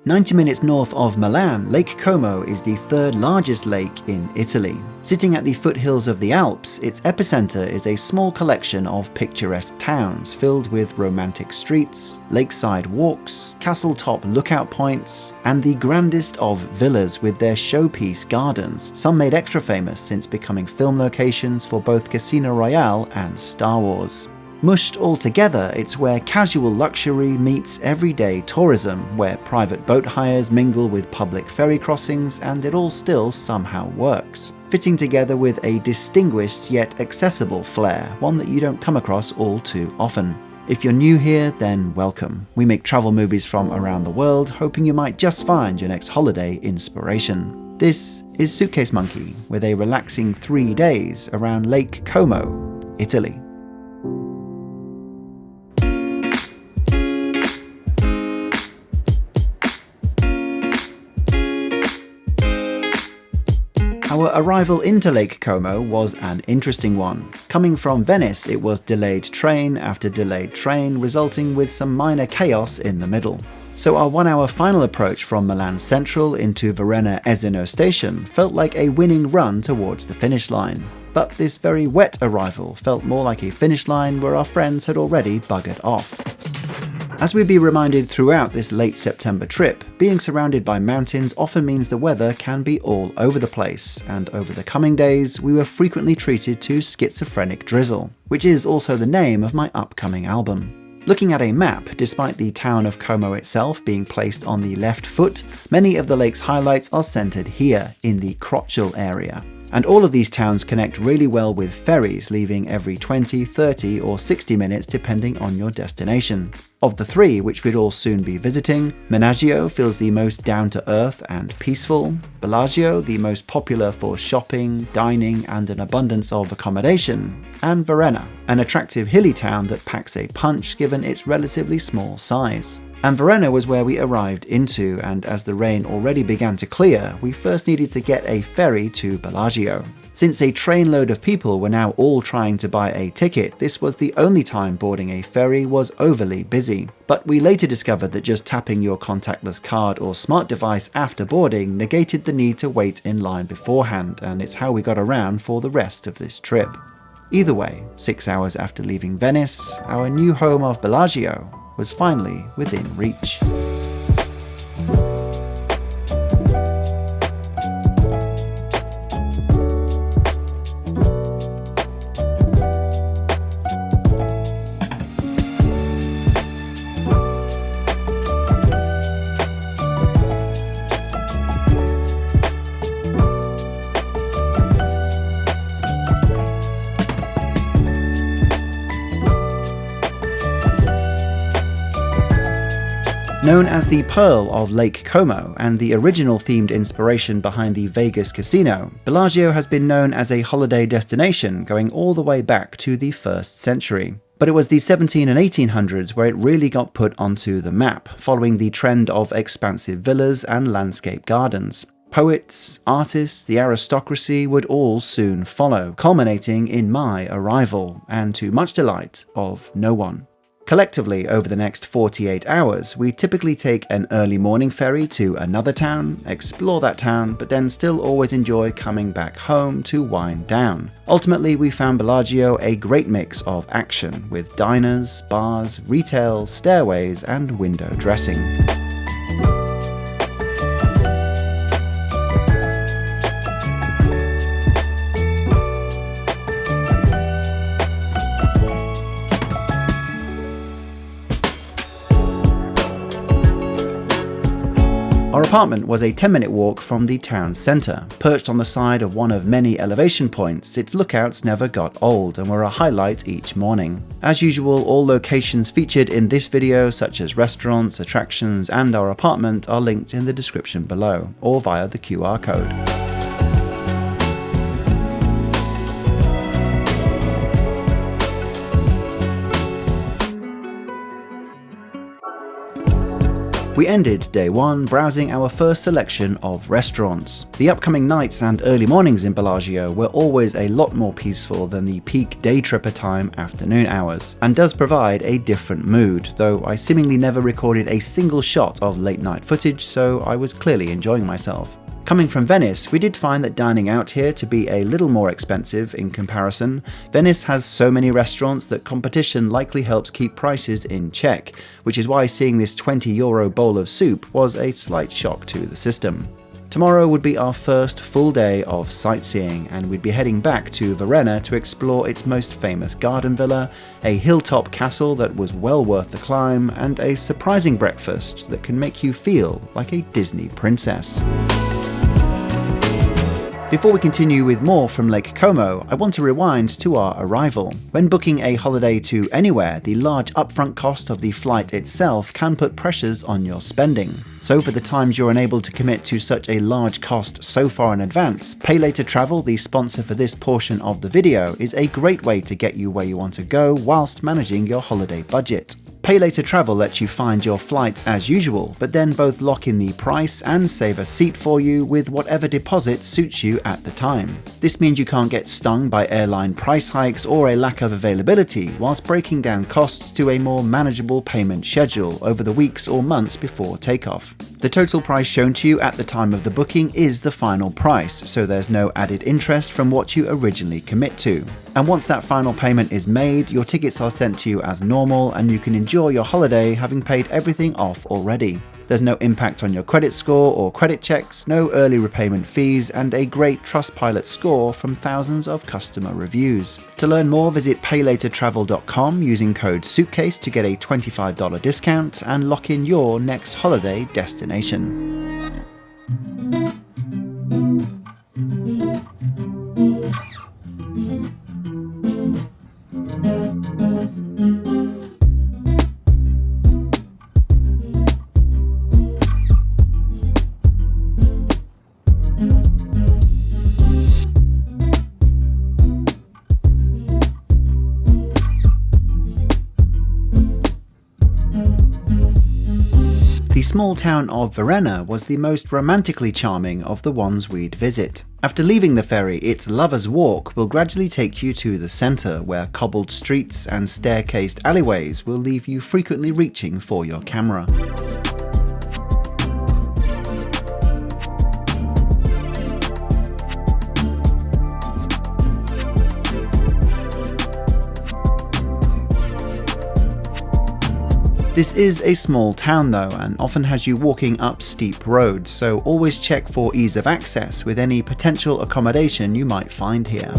90 minutes north of Milan, Lake Como is the third largest lake in Italy. Sitting at the foothills of the Alps, its epicenter is a small collection of picturesque towns filled with romantic streets, lakeside walks, castle-top lookout points, and the grandest of villas with their showpiece gardens, some made extra famous since becoming film locations for both Casino Royale and Star Wars. Mushed all together, it's where casual luxury meets everyday tourism, where private boat hires mingle with public ferry crossings, and it all still somehow works, fitting together with a distinguished yet accessible flair, one that you don't come across all too often. If you're new here, then welcome. We make travel movies from around the world, hoping you might just find your next holiday inspiration. This is Suitcase Monkey, with a relaxing 3 days around Lake Como, Italy. Our arrival into Lake Como was an interesting one. Coming from Venice, it was delayed train after delayed train, resulting with some minor chaos in the middle. So our 1-hour final approach from Milan Central into Varenna Esino station felt like a winning run towards the finish line. But this very wet arrival felt more like a finish line where our friends had already buggered off. As we'd be reminded throughout this late September trip, being surrounded by mountains often means the weather can be all over the place, and over the coming days we were frequently treated to schizophrenic drizzle, which is also the name of my upcoming album. Looking at a map, despite the town of Como itself being placed on the left foot, many of the lake's highlights are centered here, in the Croccial area. And all of these towns connect really well with ferries, leaving every 20, 30 or 60 minutes depending on your destination. Of the three, which we'd all soon be visiting, Menaggio feels the most down-to-earth and peaceful, Bellagio the most popular for shopping, dining and an abundance of accommodation, and Varenna, an attractive hilly town that packs a punch given its relatively small size. And Varenna was where we arrived into, and as the rain already began to clear, we first needed to get a ferry to Bellagio. Since a trainload of people were now all trying to buy a ticket, this was the only time boarding a ferry was overly busy. But we later discovered that just tapping your contactless card or smart device after boarding negated the need to wait in line beforehand, and it's how we got around for the rest of this trip. Either way, 6 hours after leaving Venice, our new home of Bellagio was finally within reach. Known as the Pearl of Lake Como and the original themed inspiration behind the Vegas casino, Bellagio has been known as a holiday destination going all the way back to the 1st century. But it was the 17 and 1800s where it really got put onto the map, following the trend of expansive villas and landscape gardens. Poets, artists, the aristocracy would all soon follow, culminating in my arrival, and to much delight of no one. Collectively, over the next 48 hours, we typically take an early morning ferry to another town, explore that town, but then still always enjoy coming back home to wind down. Ultimately, we found Bellagio a great mix of action, with diners, bars, retail, stairways, and window dressing. Our apartment was a 10-minute walk from the town centre. Perched on the side of one of many elevation points, its lookouts never got old and were a highlight each morning. As usual, all locations featured in this video, such as restaurants, attractions, and our apartment, are linked in the description below, or via the QR code. We ended day 1 browsing our first selection of restaurants. The upcoming nights and early mornings in Bellagio were always a lot more peaceful than the peak day tripper time afternoon hours, and does provide a different mood, though I seemingly never recorded a single shot of late night footage, so I was clearly enjoying myself. Coming from Venice, we did find that dining out here to be a little more expensive in comparison. Venice has so many restaurants that competition likely helps keep prices in check, which is why seeing this €20 bowl of soup was a slight shock to the system. Tomorrow would be our first full day of sightseeing, and we'd be heading back to Varenna to explore its most famous garden villa, a hilltop castle that was well worth the climb, and a surprising breakfast that can make you feel like a Disney princess. Before we continue with more from Lake Como, I want to rewind to our arrival. When booking a holiday to anywhere, the large upfront cost of the flight itself can put pressures on your spending. So for the times you're unable to commit to such a large cost so far in advance, Pay Later Travel, the sponsor for this portion of the video, is a great way to get you where you want to go whilst managing your holiday budget. Pay Later Travel lets you find your flights as usual, but then both lock in the price and save a seat for you with whatever deposit suits you at the time. This means you can't get stung by airline price hikes or a lack of availability, whilst breaking down costs to a more manageable payment schedule over the weeks or months before takeoff. The total price shown to you at the time of the booking is the final price, so there's no added interest from what you originally commit to. And once that final payment is made, your tickets are sent to you as normal and you can enjoy your holiday having paid everything off already. There's no impact on your credit score or credit checks, no early repayment fees, and a great Trustpilot score from thousands of customer reviews. To learn more, visit paylatertravel.com using code Suitcase to get a $25 discount and lock in your next holiday destination. The small town of Varenna was the most romantically charming of the ones we'd visit. After leaving the ferry, its Lover's Walk will gradually take you to the centre, where cobbled streets and staircased alleyways will leave you frequently reaching for your camera. This is a small town though, and often has you walking up steep roads, so always check for ease of access with any potential accommodation you might find here.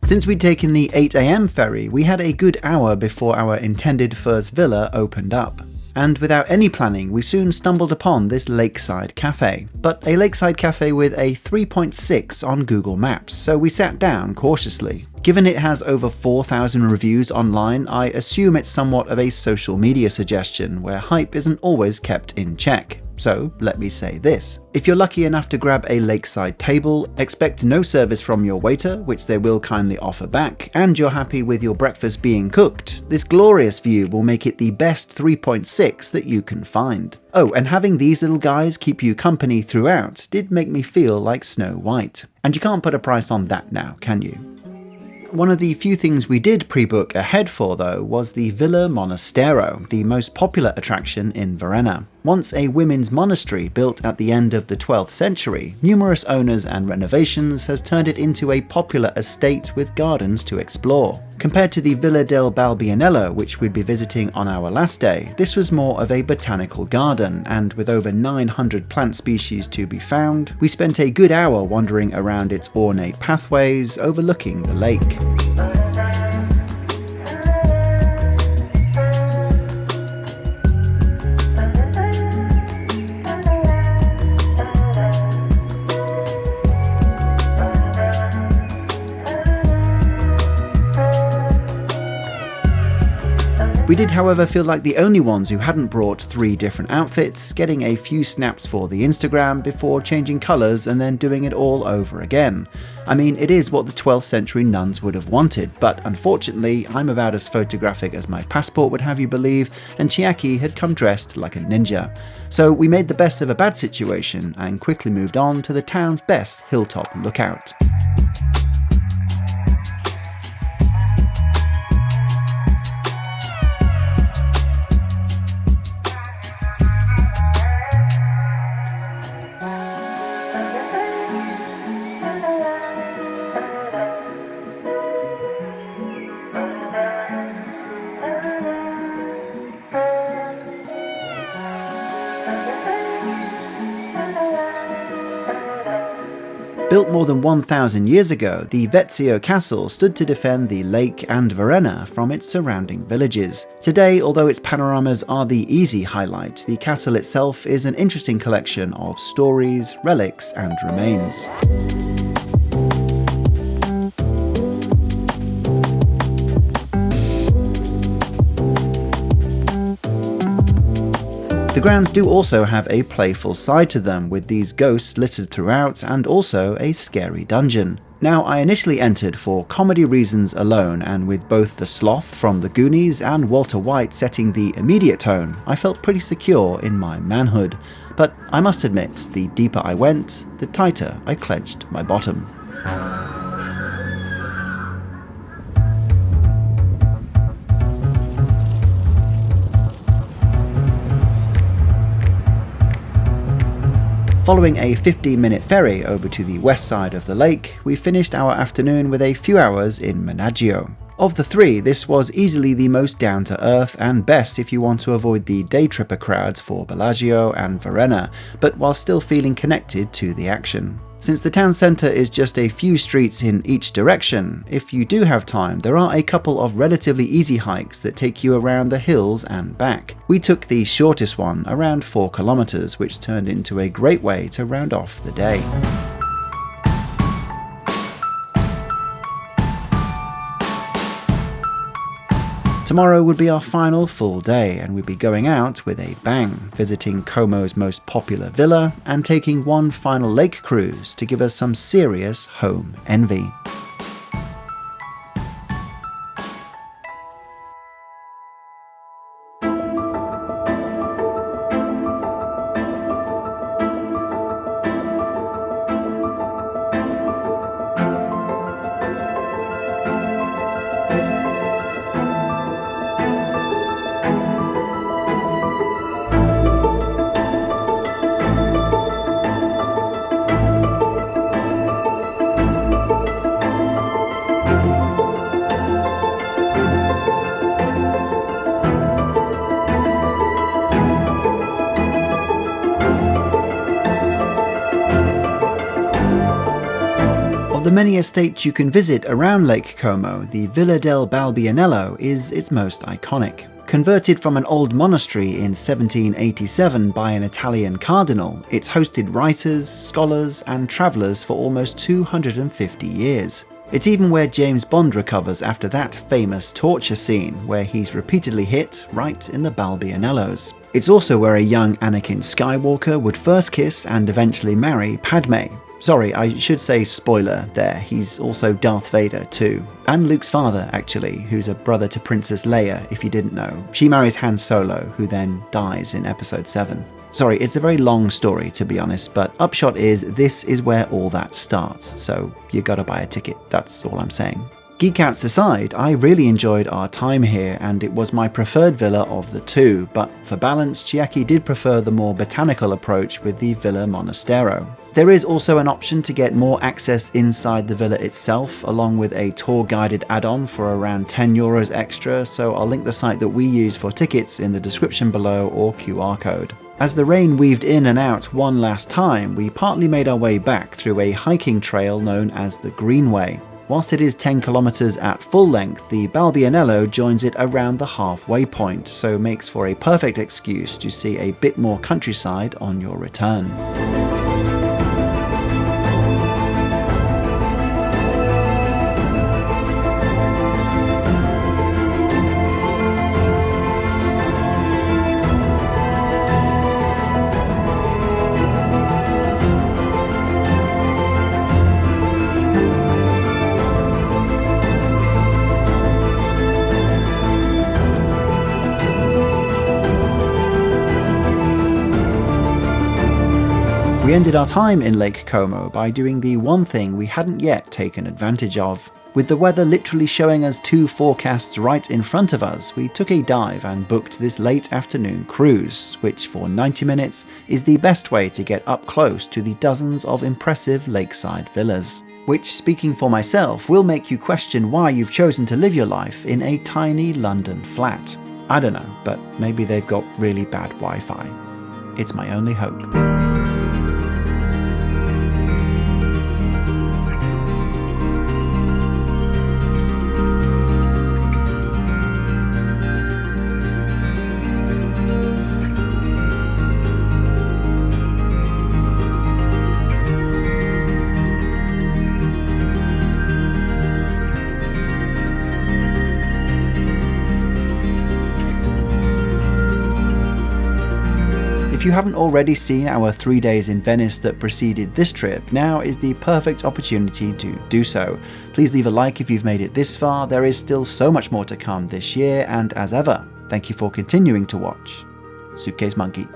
Since we'd taken the 8 AM ferry, we had a good hour before our intended first villa opened up. And without any planning, we soon stumbled upon this lakeside cafe. But a lakeside cafe with a 3.6 on Google Maps, so we sat down cautiously. Given it has over 4,000 reviews online, I assume it's somewhat of a social media suggestion where hype isn't always kept in check. So let me say this. If you're lucky enough to grab a lakeside table, expect no service from your waiter, which they will kindly offer back, and you're happy with your breakfast being cooked, this glorious view will make it the best 3.6 that you can find. Oh, and having these little guys keep you company throughout did make me feel like Snow White. And you can't put a price on that now, can you? One of the few things we did pre-book ahead for though was the Villa Monastero, the most popular attraction in Varenna. Once a women's monastery built at the end of the 12th century, numerous owners and renovations has turned it into a popular estate with gardens to explore. Compared to the Villa del Balbianello, which we'd be visiting on our last day, this was more of a botanical garden, and with over 900 plant species to be found, we spent a good hour wandering around its ornate pathways overlooking the lake. We did, however, feel like the only ones who hadn't brought 3 different outfits, getting a few snaps for the Instagram before changing colours and then doing it all over again. I mean, it is what the 12th century nuns would have wanted, but unfortunately, I'm about as photographic as my passport would have you believe, and Chiaki had come dressed like a ninja. So we made the best of a bad situation and quickly moved on to the town's best hilltop lookout. Built more than 1,000 years ago, the Vezio Castle stood to defend the lake and Varenna from its surrounding villages. Today, although its panoramas are the easy highlight, the castle itself is an interesting collection of stories, relics and remains. The grounds do also have a playful side to them, with these ghosts littered throughout and also a scary dungeon. Now, I initially entered for comedy reasons alone, and with both the Sloth from the Goonies and Walter White setting the immediate tone, I felt pretty secure in my manhood. But I must admit, the deeper I went, the tighter I clenched my bottom. Following a 15-minute ferry over to the west side of the lake, we finished our afternoon with a few hours in Menaggio. Of the 3, this was easily the most down-to-earth and best if you want to avoid the day tripper crowds for Bellagio and Varenna, but while still feeling connected to the action. Since the town centre is just a few streets in each direction, if you do have time, there are a couple of relatively easy hikes that take you around the hills and back. We took the shortest one, around 4 kilometres, which turned into a great way to round off the day. Tomorrow would be our final full day, and we'd be going out with a bang, visiting Como's most popular villa and taking one final lake cruise to give us some serious home envy. Of the many estates you can visit around Lake Como, the Villa del Balbianello is its most iconic. Converted from an old monastery in 1787 by an Italian cardinal, it's hosted writers, scholars and travellers for almost 250 years. It's even where James Bond recovers after that famous torture scene, where he's repeatedly hit right in the Balbianellos. It's also where a young Anakin Skywalker would first kiss and eventually marry Padme. Sorry, I should say spoiler there, he's also Darth Vader too. And Luke's father, actually, who's a brother to Princess Leia, if you didn't know. She marries Han Solo, who then dies in episode 7. Sorry, it's a very long story to be honest, but upshot is this is where all that starts, so you gotta buy a ticket, that's all I'm saying. Geek outs aside, I really enjoyed our time here and it was my preferred villa of the 2, but for balance, Chiaki did prefer the more botanical approach with the Villa Monastero. There is also an option to get more access inside the villa itself, along with a tour guided add-on for around €10 extra, so I'll link the site that we use for tickets in the description below or QR code. As the rain weaved in and out one last time, we partly made our way back through a hiking trail known as the Greenway. Whilst it is 10 kilometers at full length, the Balbianello joins it around the halfway point, so makes for a perfect excuse to see a bit more countryside on your return. We ended our time in Lake Como by doing the one thing we hadn't yet taken advantage of. With the weather literally showing us 2 forecasts right in front of us, we took a dive and booked this late afternoon cruise, which for 90 minutes is the best way to get up close to the dozens of impressive lakeside villas. Which, speaking for myself, will make you question why you've chosen to live your life in a tiny London flat. I don't know, but maybe they've got really bad Wi-Fi. It's my only hope. If you haven't already seen our 3 days in Venice that preceded this trip, now is the perfect opportunity to do so. Please leave a like if you've made it this far. There is still so much more to come this year, and as ever, thank you for continuing to watch. Suitcase Monkey.